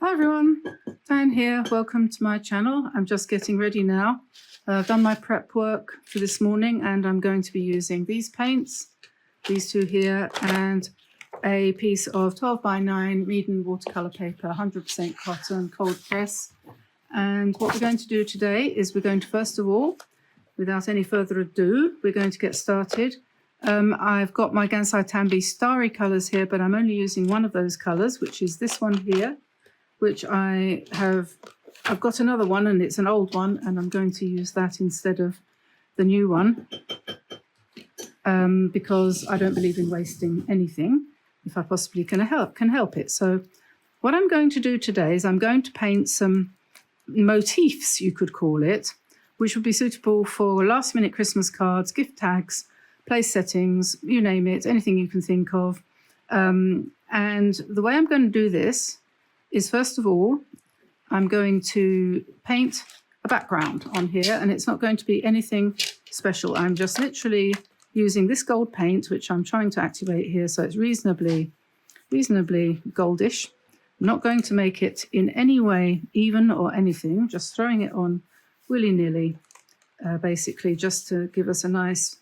Hi everyone, Diane here. Welcome to my channel. I'm just getting ready now. I've done my prep work for this morning and I'm going to be using these paints, these two here, and a piece of 12 by 9 Meeden watercolor paper, 100% cotton, cold press. And what we're going to do today is we're going to, first of all, without any further ado, we're going to get started. I've got my Gansai Tambi starry colors here, but I'm only using one of those colors, which is this one here, which I've got another one and it's an old one, and I'm going to use that instead of the new one because I don't believe in wasting anything if I possibly can help it. So what I'm going to do today is I'm going to paint some motifs, you could call it, which would be suitable for last minute Christmas cards, gift tags, place settings, you name it, anything you can think of. And the way I'm going to do this is, first of all, I'm going to paint a background on here, and it's not going to be anything special. I'm just literally using this gold paint, which I'm trying to activate here, so it's reasonably goldish. I'm not going to make it in any way even or anything, just throwing it on willy-nilly, basically just to give us a nice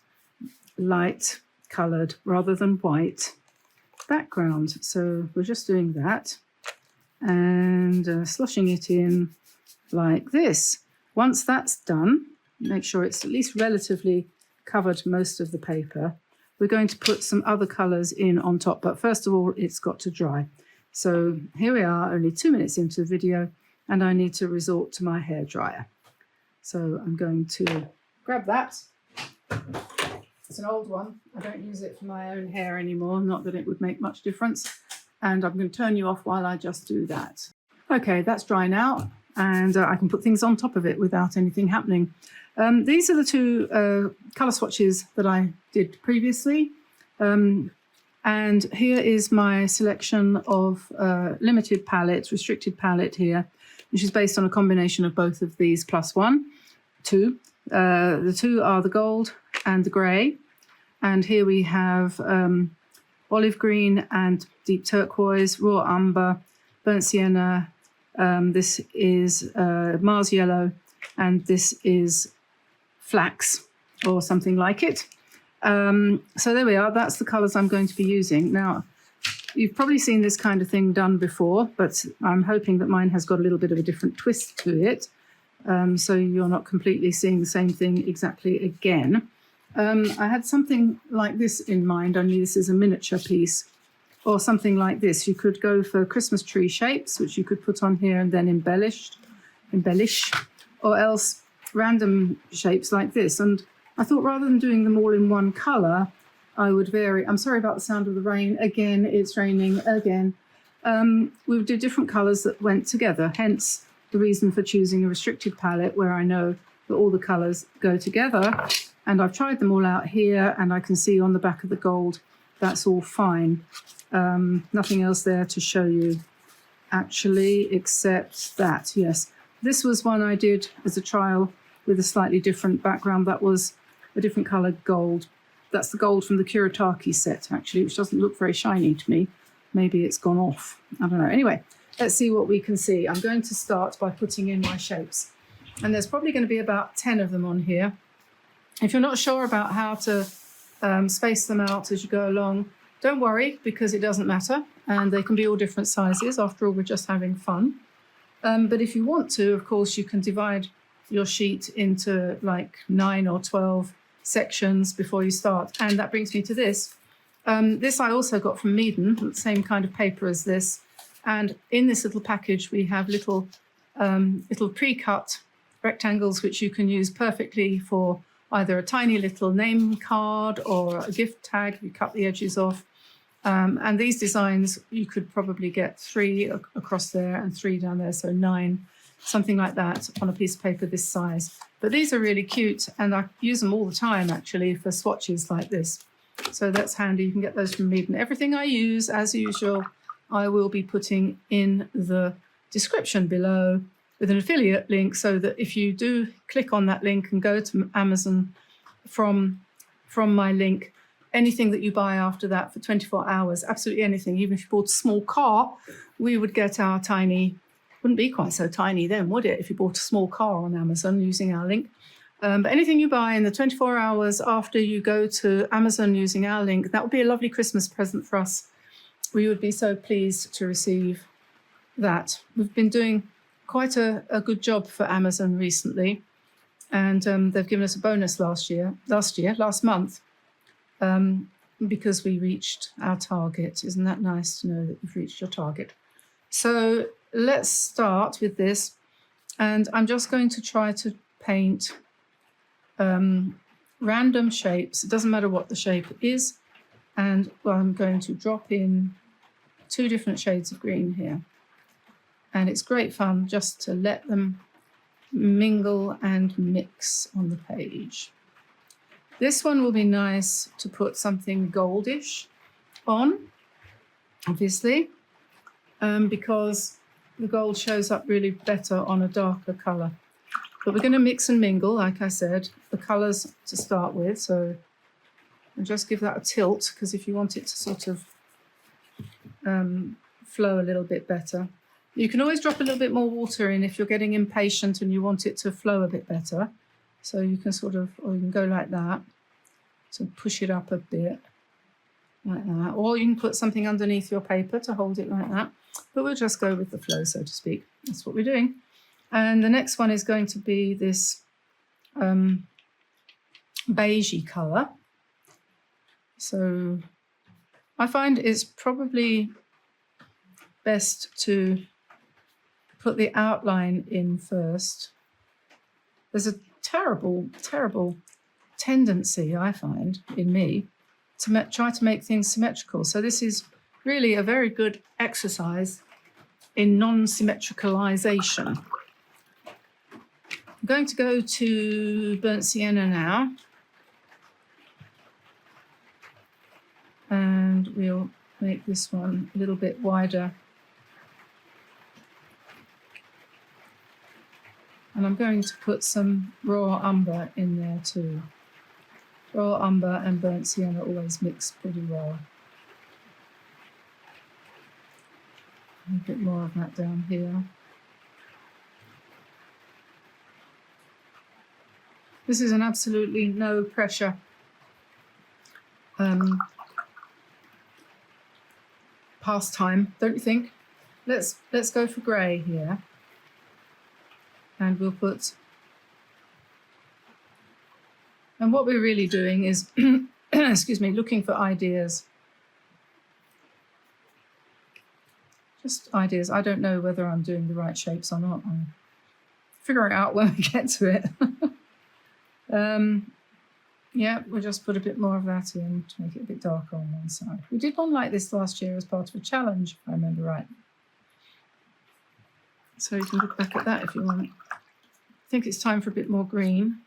light coloured rather than white background. So we're just doing that and sloshing it in like this. Once that's done, make sure it's at least relatively covered most of the paper. We're going to put some other colours in on top, but first of all, it's got to dry. So here we are, only 2 minutes into the video, and I need to resort to my hairdryer. So I'm going to grab that. It's an old one. I don't use it for my own hair anymore, not that it would make much difference. And I'm going to turn you off while I just do that. Okay, that's dry now, and I can put things on top of it without anything happening. These are the two colour swatches that I did previously. And here is my selection of limited palettes, restricted palette here, which is based on a combination of both of these plus two. The two are the gold and the grey. And here we have olive green and deep turquoise, raw umber, burnt sienna. This is Mars yellow, and this is flax or something like it. So there we are. That's the colours I'm going to be using. Now, you've probably seen this kind of thing done before, but I'm hoping that mine has got a little bit of a different twist to it. So you're not completely seeing the same thing exactly again. I had something like this in mind, only this is a miniature piece, or something like this. You could go for Christmas tree shapes, which you could put on here and then embellish, or else random shapes like this. And I thought rather than doing them all in one colour, I would vary. I'm sorry about the sound of the rain. Again, it's raining again. We would do different colours that went together, hence the reason for choosing a restricted palette where I know that all the colours go together. And I've tried them all out here, and I can see on the back of the gold, that's all fine. Nothing else there to show you, actually, except that, yes. This was one I did as a trial with a slightly different background. That was a different coloured gold. That's the gold from the Kuretake set, actually, which doesn't look very shiny to me. Maybe it's gone off. I don't know. Anyway, let's see what we can see. I'm going to start by putting in my shapes. And there's probably going to be about 10 of them on here. If you're not sure about how to space them out as you go along, don't worry, because it doesn't matter. And they can be all different sizes. After all, we're just having fun. But if you want to, of course, you can divide your sheet into like 9 or 12 sections before you start. And that brings me to this. This I also got from Meeden, the same kind of paper as this. And in this little package, we have little pre-cut rectangles, which you can use perfectly for either a tiny little name card or a gift tag. You cut the edges off. And these designs, you could probably get 3 across there and 3 down there, so 9, something like that on a piece of paper this size. But these are really cute, and I use them all the time, actually, for swatches like this. So that's handy. You can get those from Meeden. Everything I use, as usual, I will be putting in the description below with an affiliate link, so that if you do click on that link and go to Amazon from my link, anything that you buy after that for 24 hours, absolutely anything, even if you bought a small car, we would get our tiny Wouldn't be quite so tiny then, would it, if you bought a small car on Amazon using our link? But anything you buy in the 24 hours after you go to Amazon using our link, that would be a lovely Christmas present for us. We would be so pleased to receive that. We've been doing quite a good job for Amazon recently, and they've given us a bonus last month, because we reached our target. Isn't that nice to know that you've reached your target? So let's start with this, and I'm just going to try to paint random shapes. It doesn't matter what the shape is, and I'm going to drop in 2 different shades of green here, and it's great fun just to let them mingle and mix on the page. This one will be nice to put something goldish on, obviously, because the gold shows up really better on a darker colour. But we're going to mix and mingle, like I said, the colours to start with. So I'll just give that a tilt, because if you want it to sort of flow a little bit better, you can always drop a little bit more water in if you're getting impatient and you want it to flow a bit better. So you can or you can go like that, to push it up a bit, like that. Or you can put something underneath your paper to hold it like that. But we'll just go with the flow, so to speak. That's what we're doing. And the next one is going to be this beigey colour. So I find it's probably best to put the outline in first. There's a terrible, terrible tendency, I find, in me, to try to make things symmetrical. So this is really a very good exercise in non-symmetricalization. I'm going to go to burnt sienna now, and we'll make this one a little bit wider. And I'm going to put some raw umber in there too. Raw umber and burnt sienna always mix pretty well. A bit more of that down here. This is an absolutely no pressure pastime, don't you think? Let's go for grey here, and we'll put. And what we're really doing is, excuse me, looking for ideas. Just ideas. I don't know whether I'm doing the right shapes or not. I'll figure it out when we get to it. Yeah, we'll just put a bit more of that in to make it a bit darker on one side. We did one like this last year as part of a challenge, if I remember right. So you can look back at that if you want. I think it's time for a bit more green.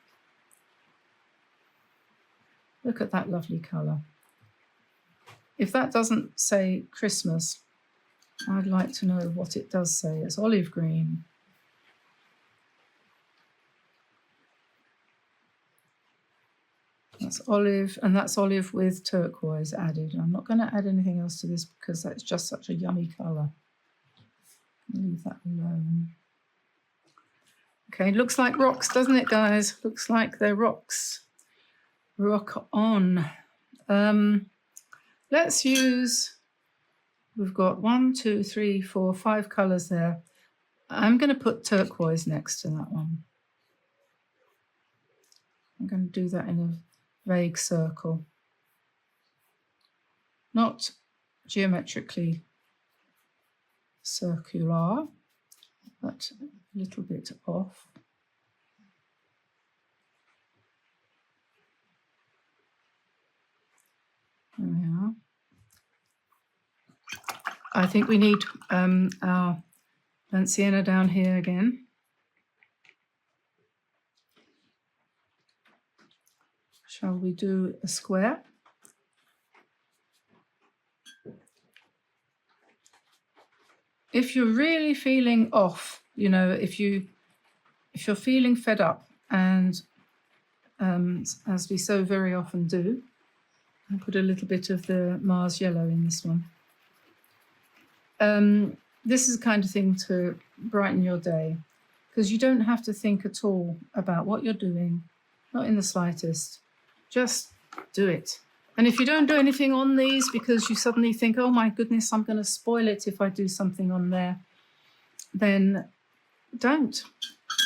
Look at that lovely colour. If that doesn't say Christmas, I'd like to know what it does say. It's olive green. That's olive, and that's olive with turquoise added. I'm not going to add anything else to this because that's just such a yummy colour. Leave that alone. Okay, looks like rocks, doesn't it, guys? Looks like they're rocks. Rock on. Let's use, we've got 1, 2, 3, 4, 5 colours there. I'm going to put turquoise next to that one. I'm going to do that in a vague circle. Not geometrically circular, but a little bit off. There we are. I think we need our burnt sienna down here again. Shall we do a square? If you're really feeling off, you know, if you're feeling fed up, and as we so very often do, I'll put a little bit of the Mars yellow in this one. this is the kind of thing to brighten your day, because you don't have to think at all about what you're doing, not in the slightest. Just do it. And if you don't do anything on these because you suddenly think, oh my goodness, I'm going to spoil it if I do something on there, then don't.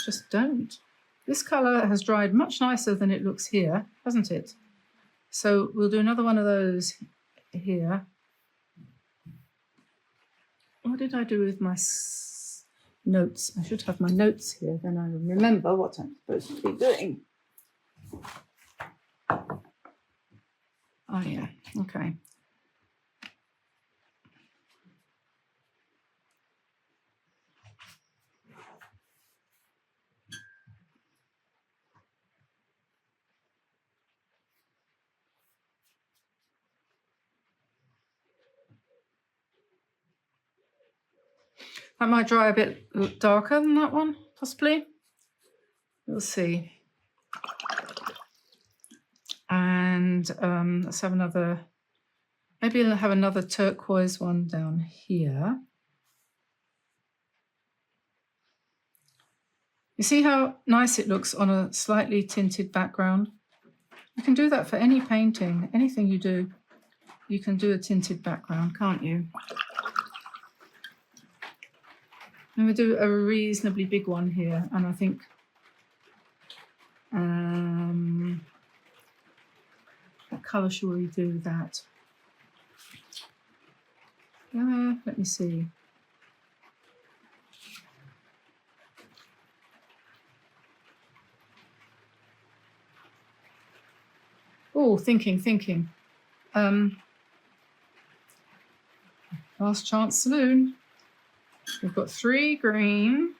Just don't. This colour has dried much nicer than it looks here, hasn't it? So we'll do another one of those here. What did I do with my notes? I should have my notes here, then I remember what I'm supposed to be doing. Oh yeah, okay. That might dry a bit darker than that one, possibly. We'll see. And let's have another, maybe I'll have another turquoise one down here. You see how nice it looks on a slightly tinted background? You can do that for any painting, anything you do. You can do a tinted background, can't you? I'm going to do a reasonably big one here, and I think what colour shall we do that? Let me see. Oh, thinking. Last chance saloon. We've got 3 green,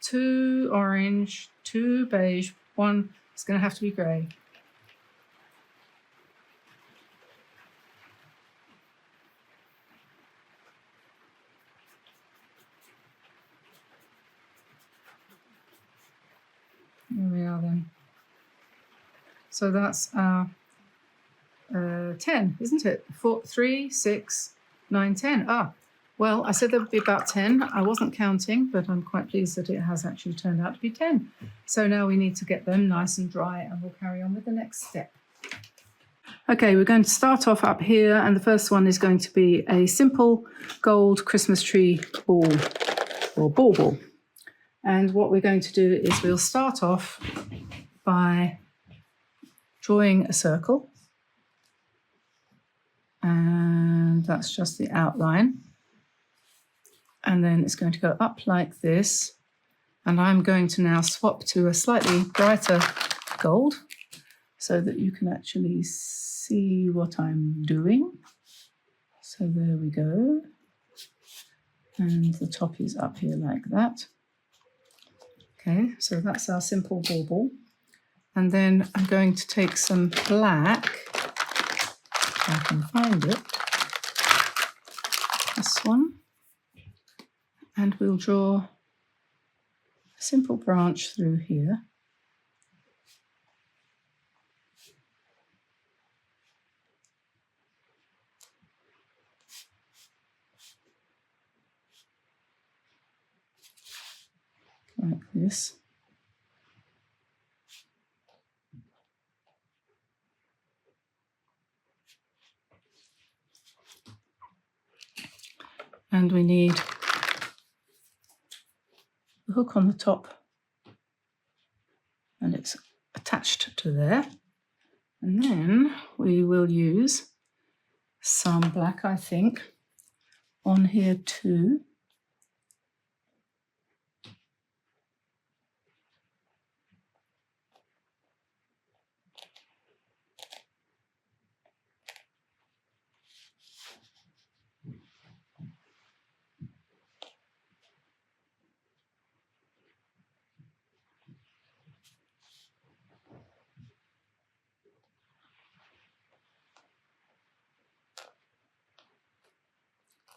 2 orange, 2 beige, 1 is going to have to be grey. There we are then. So that's our 10, isn't it? 4, 3, 6, 9, 10. Ah. Well, I said there would be about 10. I wasn't counting, but I'm quite pleased that it has actually turned out to be 10. So now we need to get them nice and dry, and we'll carry on with the next step. Okay, we're going to start off up here, and the first one is going to be a simple gold Christmas tree ball, or bauble. And what we're going to do is we'll start off by drawing a circle. And that's just the outline. And then it's going to go up like this. And I'm going to now swap to a slightly brighter gold so that you can actually see what I'm doing. So there we go. And the top is up here like that. Okay, so that's our simple bauble. And then I'm going to take some black, if I can find it, this one. And we'll draw a simple branch through here. Like this. And we need a hook on the top, and it's attached to there. And then we will use some black, I think, on here too.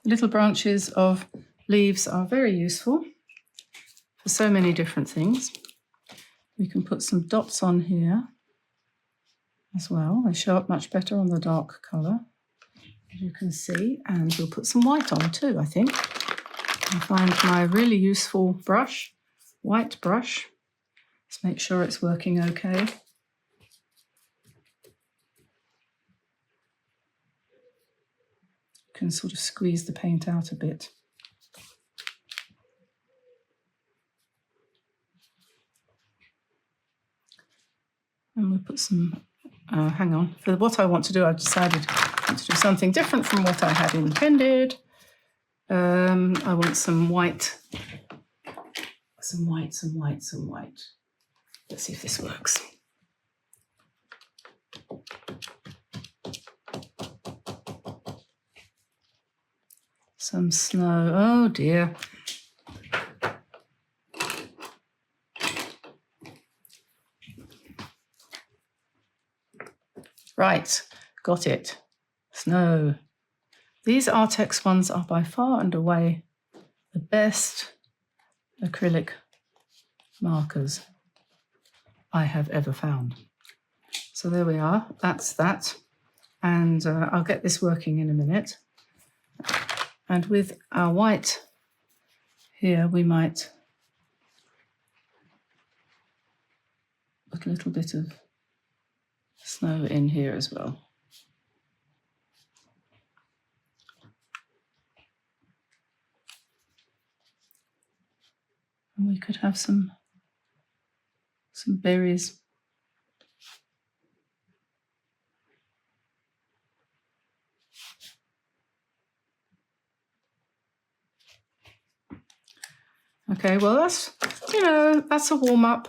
Little branches of leaves are very useful for so many different things. We can put some dots on here as well. They show up much better on the dark colour, as you can see. And we'll put some white on too, I think. I find my really useful brush, white brush. Let's make sure it's working okay. You can sort of squeeze the paint out a bit. And we'll put some, hang on, for what I want to do, I've decided I want to do something different from what I had intended. I want some white, some white. Let's see if this works. Some snow, oh dear. Right, got it. Snow. These Artex ones are by far and away the best acrylic markers I have ever found. So there we are, that's that. And I'll get this working in a minute. And with our white here, we might put a little bit of snow in here as well. And we could have some berries. Okay, well that's a warm up.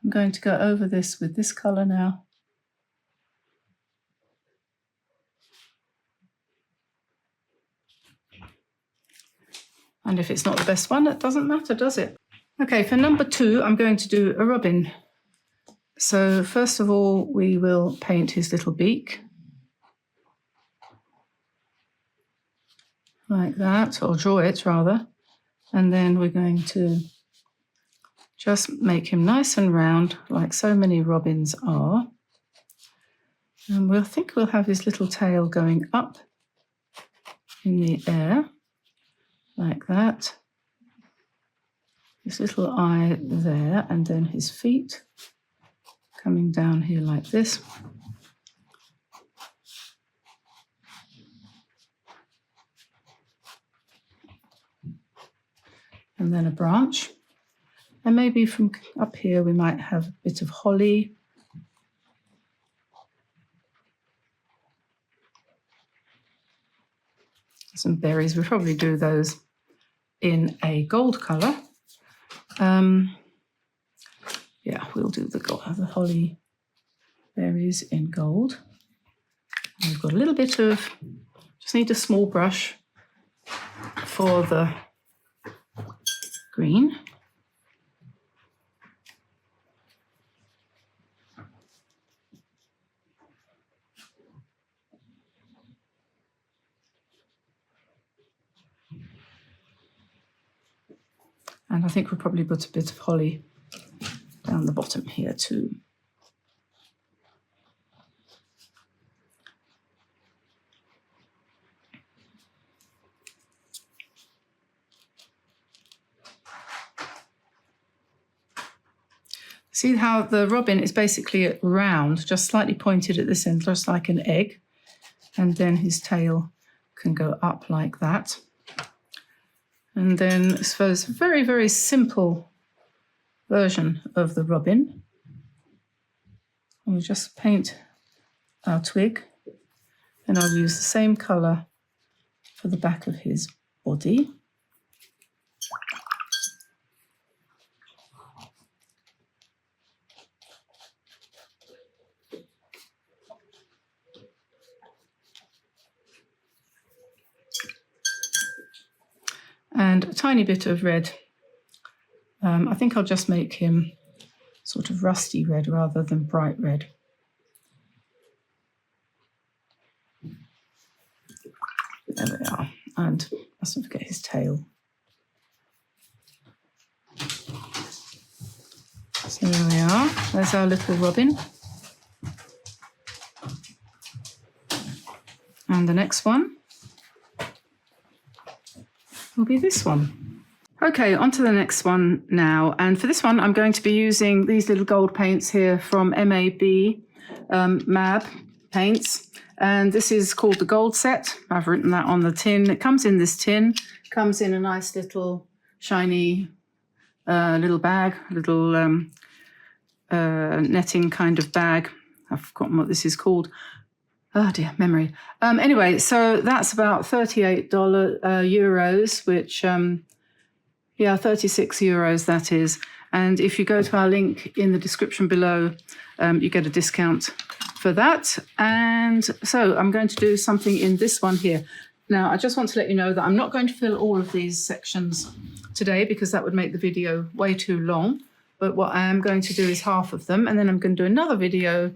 I'm going to go over this with this colour now. And if it's not the best one, it doesn't matter, does it? Okay, for number 2, I'm going to do a robin. So first of all, we will paint his little beak. Like that, or draw it rather. And then we're going to just make him nice and round, like so many robins are. And we'll think we'll have his little tail going up in the air. Like that, his little eye there, and then his feet coming down here like this. And then a branch. And maybe from up here we might have a bit of holly. Some berries, we'll probably do those in a gold colour. Yeah, we'll do the holly berries in gold. And we've got a little bit of, just need a small brush for the green. And I think we'll probably put a bit of holly down the bottom here too. See how the robin is basically round, just slightly pointed at this end, just like an egg. And then his tail can go up like that. And then I suppose a very, very simple version of the robin. And we'll just paint our twig, and I'll use the same colour for the back of his body. And a tiny bit of red. I think I'll just make him sort of rusty red rather than bright red. There we are. And mustn't forget his tail. So there we are. There's our little robin. And the next one. will be this one. Okay, on to the next one now. And for this one, I'm going to be using these little gold paints here from MAB paints. And this is called the gold set. I've written that on the tin. It comes in this tin, comes in a nice little shiny little bag, little netting kind of bag. I've forgotten what this is called. Oh dear, memory. Anyway, so that's about 38 euros, which, 36 euros that is. And if you go to our link in the description below, you get a discount for that. And so I'm going to do something in this one here. Now, I just want to let you know that I'm not going to fill all of these sections today because that would make the video way too long. But what I am going to do is half of them, and then I'm going to do another video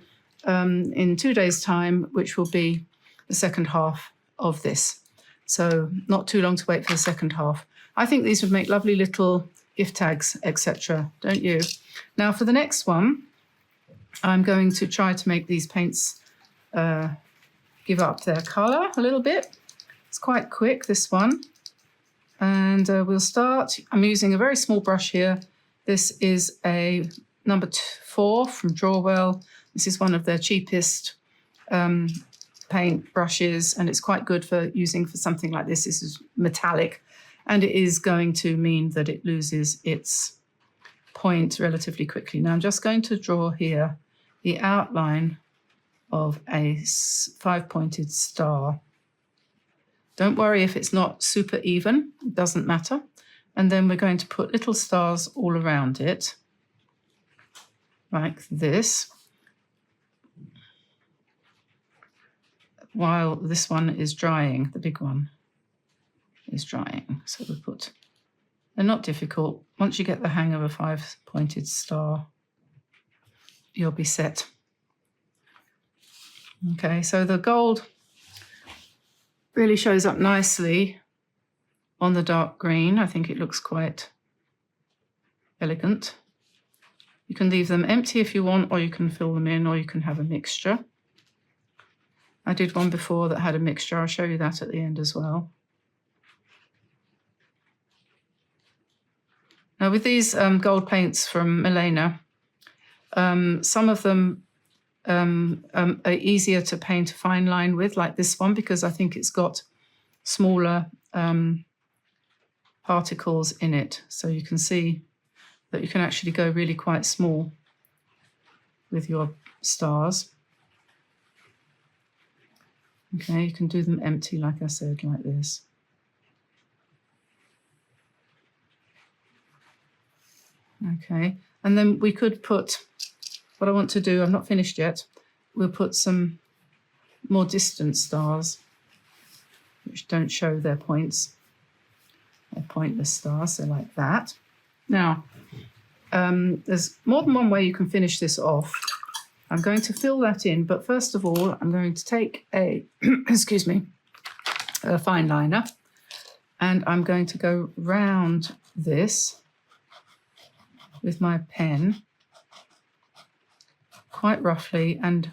in 2 days' time, which will be the second half of this. So not too long to wait for the second half. I think these would make lovely little gift tags, etc., don't you? Now, for the next one, I'm going to try to make these paints give up their colour a little bit. It's quite quick, this one. And we'll start. I'm using a very small brush here. This is a number 4 from Drawwell. This is one of their cheapest paint brushes, and it's quite good for using for something like this. This is metallic, and it is going to mean that it loses its point relatively quickly. Now I'm just going to draw here the outline of a 5-pointed star. Don't worry if it's not super even, it doesn't matter. And then we're going to put little stars all around it, like this, while this one is drying, the big one is drying. So we put, they're not difficult. Once you get the hang of a 5-pointed star, you'll be set. Okay, so the gold really shows up nicely on the dark green. I think it looks quite elegant. You can leave them empty if you want, or you can fill them in, or you can have a mixture. I did one before that had a mixture. I'll show you that at the end as well. Now with these gold paints from Milena, some of them are easier to paint a fine line with, like this one, because I think it's got smaller particles in it. So you can see that you can actually go really quite small with your stars. Okay, you can do them empty, like I said, like this. Okay, and then we could put, what I want to do, I'm not finished yet, we'll put some more distant stars, which don't show their points. They're pointless stars, so like that. Now, there's more than one way you can finish this off. I'm going to fill that in, but first of all, I'm going to take a, excuse me, a fine liner, and I'm going to go round this with my pen quite roughly and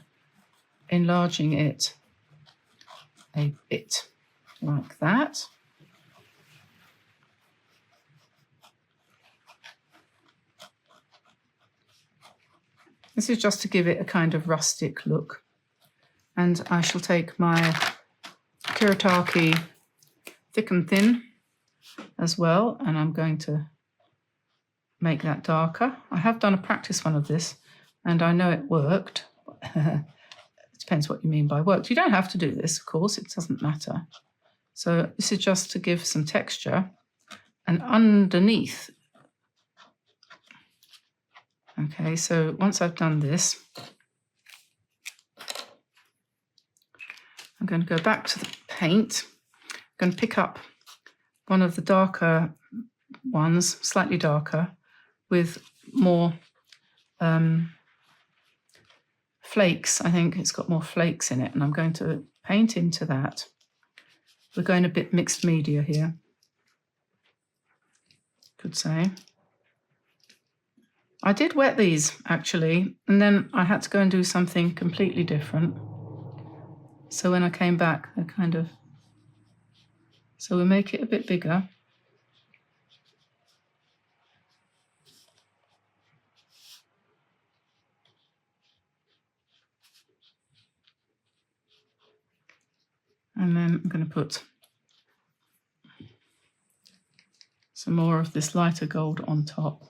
enlarging it a bit like that. This is just to give it a kind of rustic look. And I shall take my Kuretake Thick and Thin as well, and I'm going to make that darker. I have done a practice one of this, and I know it worked. It depends what you mean by worked. You don't have to do this, of course, it doesn't matter. So this is just to give some texture, and underneath. Okay, so once I've done this, I'm going to go back to the paint. I'm going to pick up one of the darker ones, slightly darker, with more flakes. I think it's got more flakes in it, and I'm going to paint into that. We're going a bit mixed media here, could say. I did wet these, actually, and then I had to go and do something completely different. So when I came back, they're kind of... So we'll make it a bit bigger. And then I'm going to put some more of this lighter gold on top.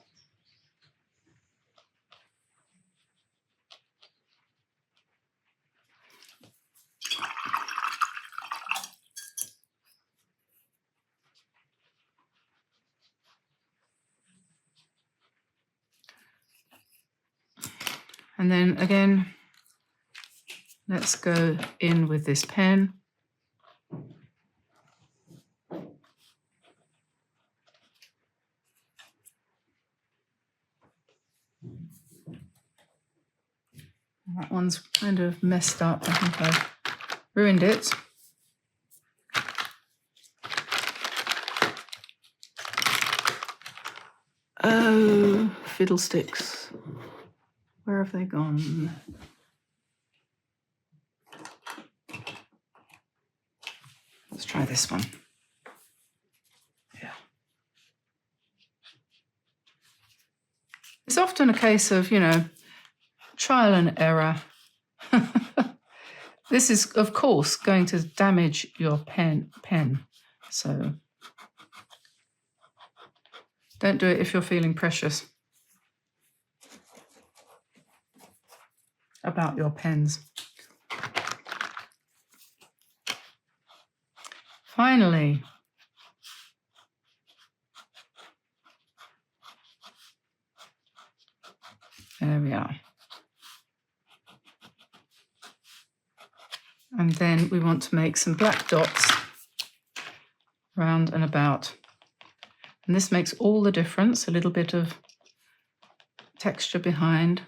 And then again, let's go in with this pen. That one's kind of messed up. I think I've ruined it. Oh, fiddlesticks. Where have they gone? Let's try this one. Yeah. It's often a case of, you know, trial and error. This is, of course, going to damage your pen. So don't do it if you're feeling precious about your pens. Finally, there we are. And then we want to make some black dots round and about. And this makes all the difference, a little bit of texture behind.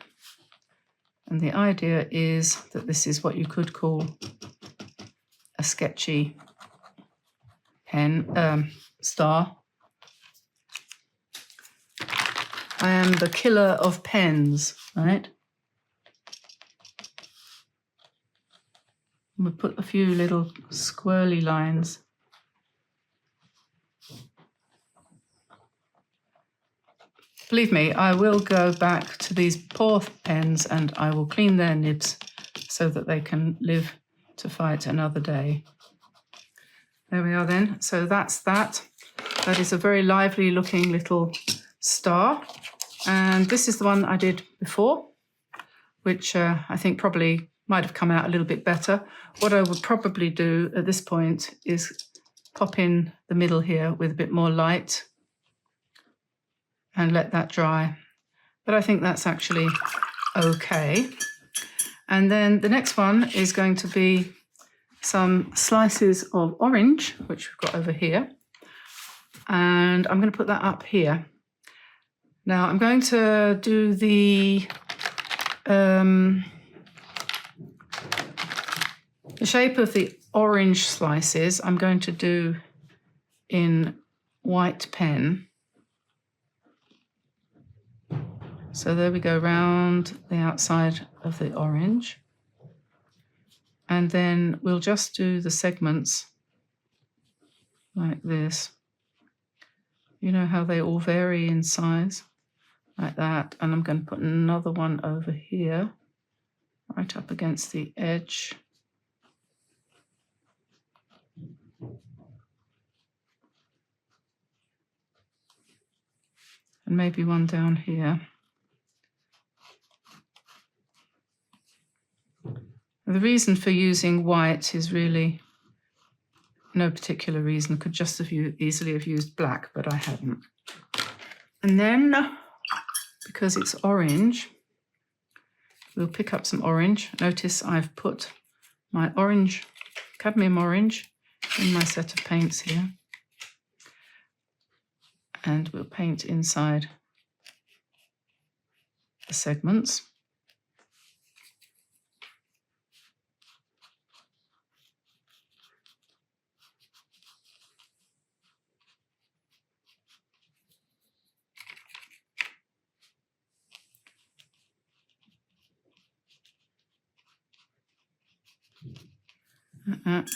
And the idea is that this is what you could call a sketchy pen star. I am the killer of pens, right? We'll put a few little squirrely lines. Believe me, I will go back to these poor pens and I will clean their nibs so that they can live to fight another day. There we are then. So that's that. That is a very lively looking little star. And this is the one I did before, which I think probably might have come out a little bit better. What I would probably do at this point is pop in the middle here with a bit more light and let that dry. But I think that's actually okay. And then the next one is going to be some slices of orange, which we've got over here. And I'm going to put that up here. Now I'm going to do the shape of the orange slices. I'm going to do in white pen. So there we go, round the outside of the orange. And then we'll just do the segments like this. You know how they all vary in size, like that. And I'm going to put another one over here, right up against the edge. And maybe one down here. The reason for using white is really no particular reason. Could just have easily have used black, but I haven't. And then, because it's orange, we'll pick up some orange. Notice I've put my orange, cadmium orange, in my set of paints here. And we'll paint inside the segments.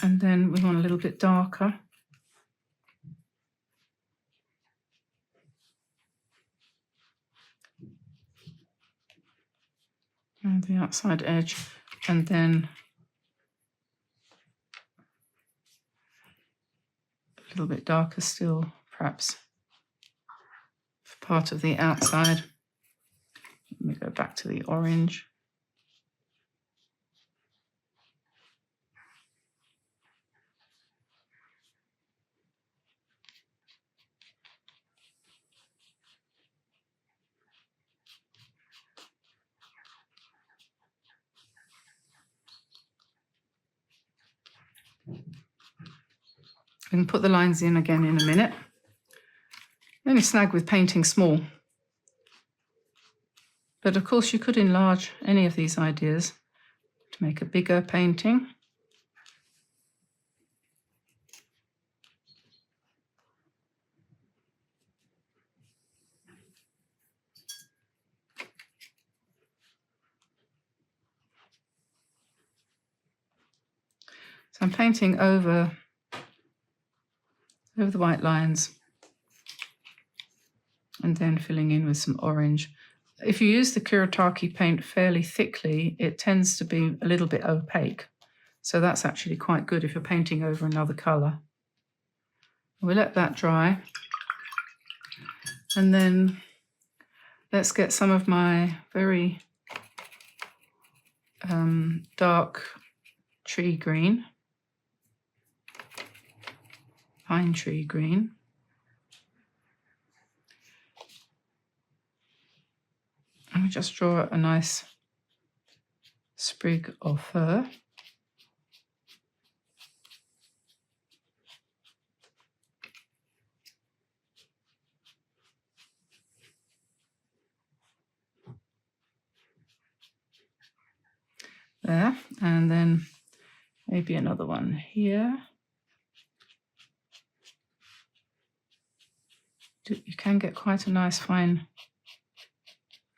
And then we want a little bit darker. And the outside edge, and then little bit darker still, perhaps for part of the outside. Let me go back to the orange. We can put the lines in again in a minute. The only snag with painting small. But of course you could enlarge any of these ideas to make a bigger painting. So I'm painting over the white lines and then filling in with some orange. If you use the Kuretake paint fairly thickly, it tends to be a little bit opaque. So that's actually quite good if you're painting over another colour. We'll let that dry. And then let's get some of my very dark tree green, pine tree green. And we just draw a nice sprig of fir. There, and then maybe another one here. You can get quite a nice fine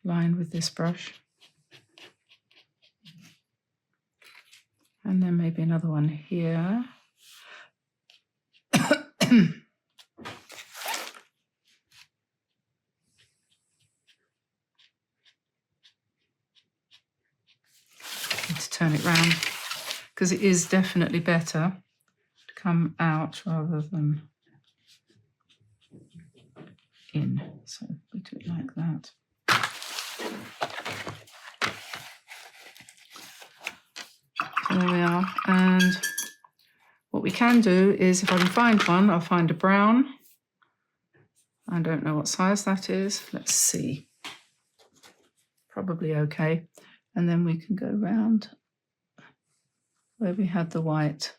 line with this brush. And then maybe another one here. Need to turn it round because it is definitely better to come out rather than in. So we do it like that. So there we are. And what we can do is, if I can find one, I'll find a brown. I don't know what size that is. Let's see. Probably okay. And then we can go round where we had the white.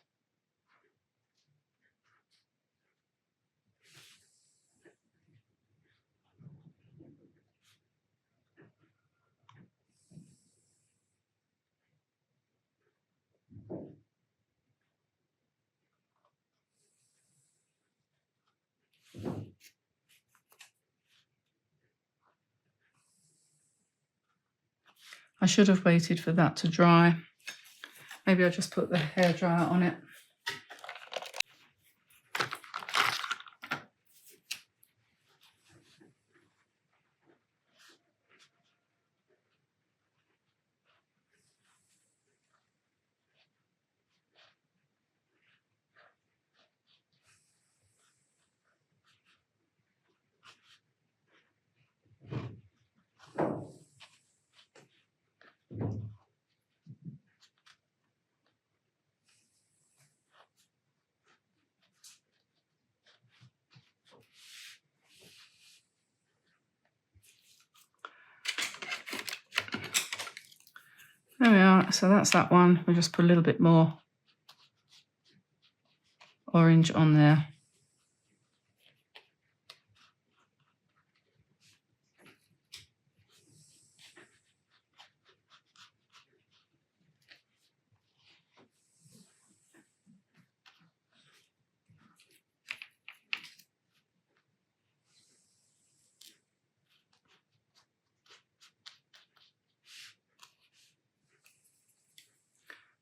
I should have waited for that to dry. Maybe I'll just put the hairdryer on it. There we are, so that's that one. We'll just put a little bit more orange on there.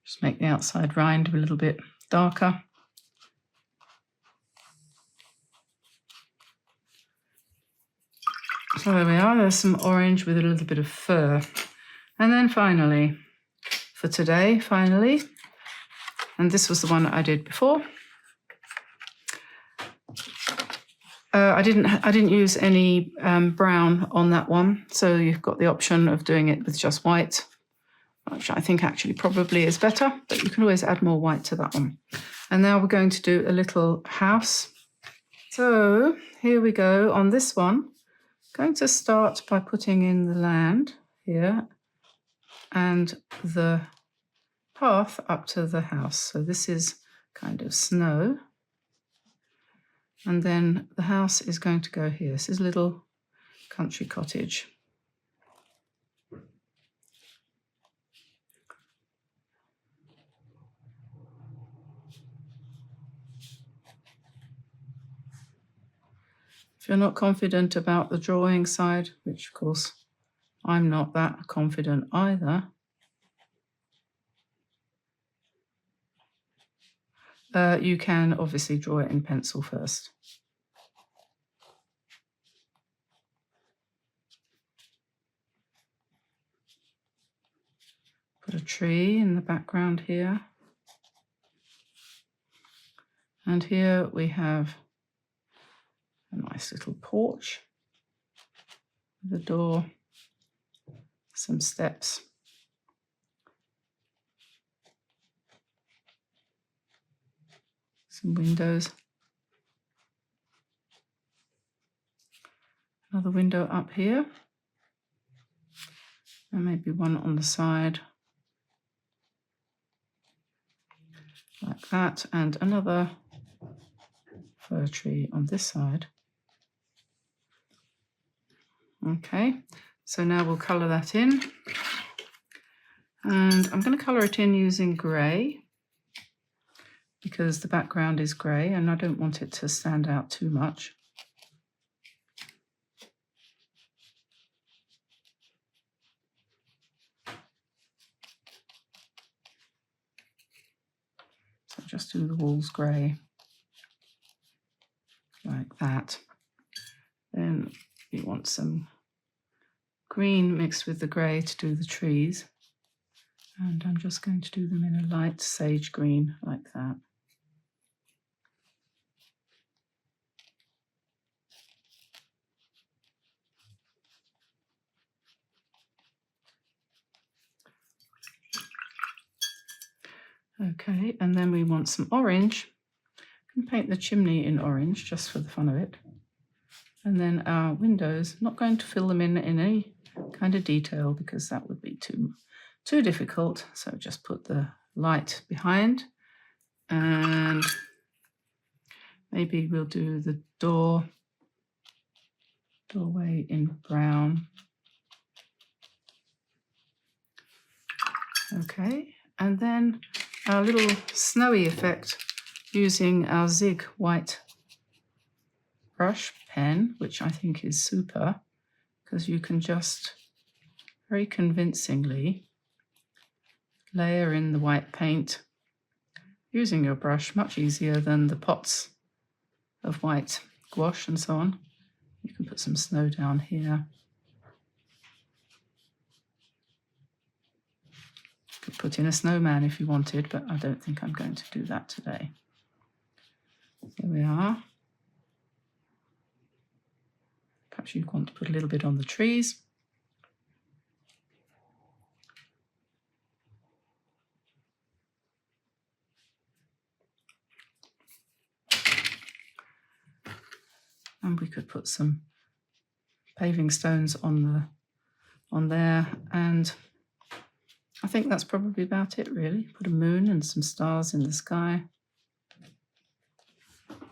Just make the outside rind a little bit darker. So there we are, there's some orange with a little bit of fur. And then finally, for today, and this was the one that I did before, I didn't use any brown on that one, so you've got the option of doing it with just white, which I think actually probably is better, but you can always add more white to that one. And now we're going to do a little house. So here we go on this one. I'm going to start by putting in the land here and the path up to the house. So this is kind of snow. And then the house is going to go here. This is a little country cottage. If you're not confident about the drawing side, which of course I'm not that confident either, you can obviously draw it in pencil first. Put a tree in the background here. And here we have a nice little porch with a door, some steps. Some windows. Another window up here. And maybe one on the side. Like that. And another fir tree on this side. Okay, so now we'll colour that in. And I'm going to colour it in using grey, because the background is grey and I don't want it to stand out too much. So just do the walls grey, like that. Then you want some green mixed with the grey to do the trees. And I'm just going to do them in a light sage green, like that. Okay, and then we want some orange. You can paint the chimney in orange just for the fun of it. And then our windows, not going to fill them in any kind of detail because that would be too difficult. So just put the light behind, and maybe we'll do the doorway in brown. Okay, and then our little snowy effect using our Zig white brush pen, which I think is super, because you can just very convincingly layer in the white paint using your brush, much easier than the pots of white gouache and so on. You can put some snow down here. You could put in a snowman if you wanted, but I don't think I'm going to do that today. There we are. Perhaps you want to put a little bit on the trees. And we could put some paving stones on there, and I think that's probably about it, really. Put a moon and some stars in the sky.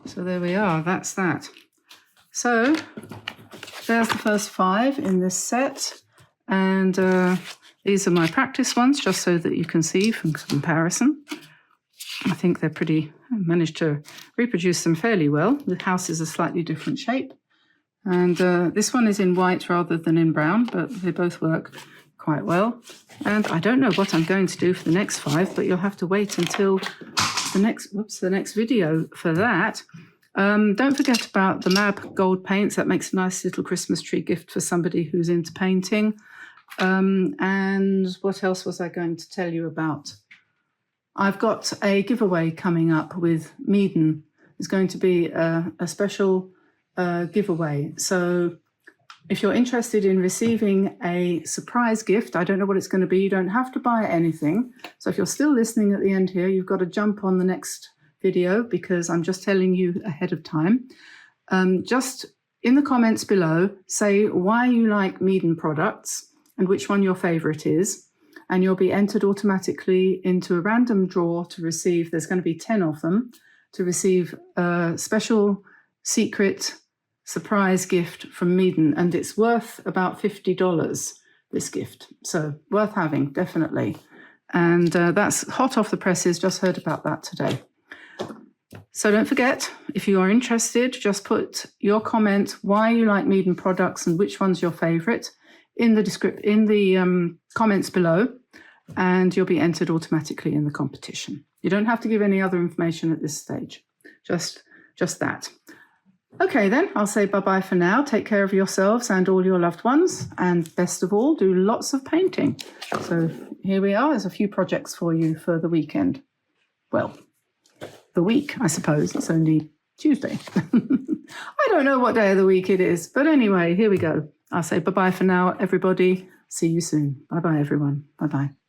So there we are, that's that. So there's the first 5 in this set, and these are my practice ones, just so that you can see from comparison. I think they're pretty, I managed to reproduce them fairly well. The house is a slightly different shape, and this one is in white rather than in brown, but they both work quite well. And I don't know what I'm going to do for the next 5, but you'll have to wait until the next video for that. Don't forget about the MAB gold paints. That makes a nice little Christmas tree gift for somebody who's into painting. And what else was I going to tell you about? I've got a giveaway coming up with Meeden. It's going to be a special giveaway. So if you're interested in receiving a surprise gift, I don't know what it's going to be. You don't have to buy anything. So if you're still listening at the end here, you've got to jump on the next video because I'm just telling you ahead of time. Just in the comments below, say why you like Meeden products and which one your favorite is. And you'll be entered automatically into a random draw to receive, there's going to be 10 of them, to receive a special secret surprise gift from Meeden, and it's worth about $50, this gift. So worth having, definitely. And that's hot off the presses, just heard about that today. So don't forget, if you are interested, just put your comment, why you like Meeden products and which one's your favorite, in the comments below, and you'll be entered automatically in the competition. You don't have to give any other information at this stage, just that. Okay, then I'll say bye-bye for now. Take care of yourselves and all your loved ones. And best of all, do lots of painting. So here we are. There's a few projects for you for the weekend. Well, the week, I suppose. It's only Tuesday. I don't know what day of the week it is. But anyway, here we go. I'll say bye-bye for now, everybody. See you soon. Bye-bye, everyone. Bye-bye.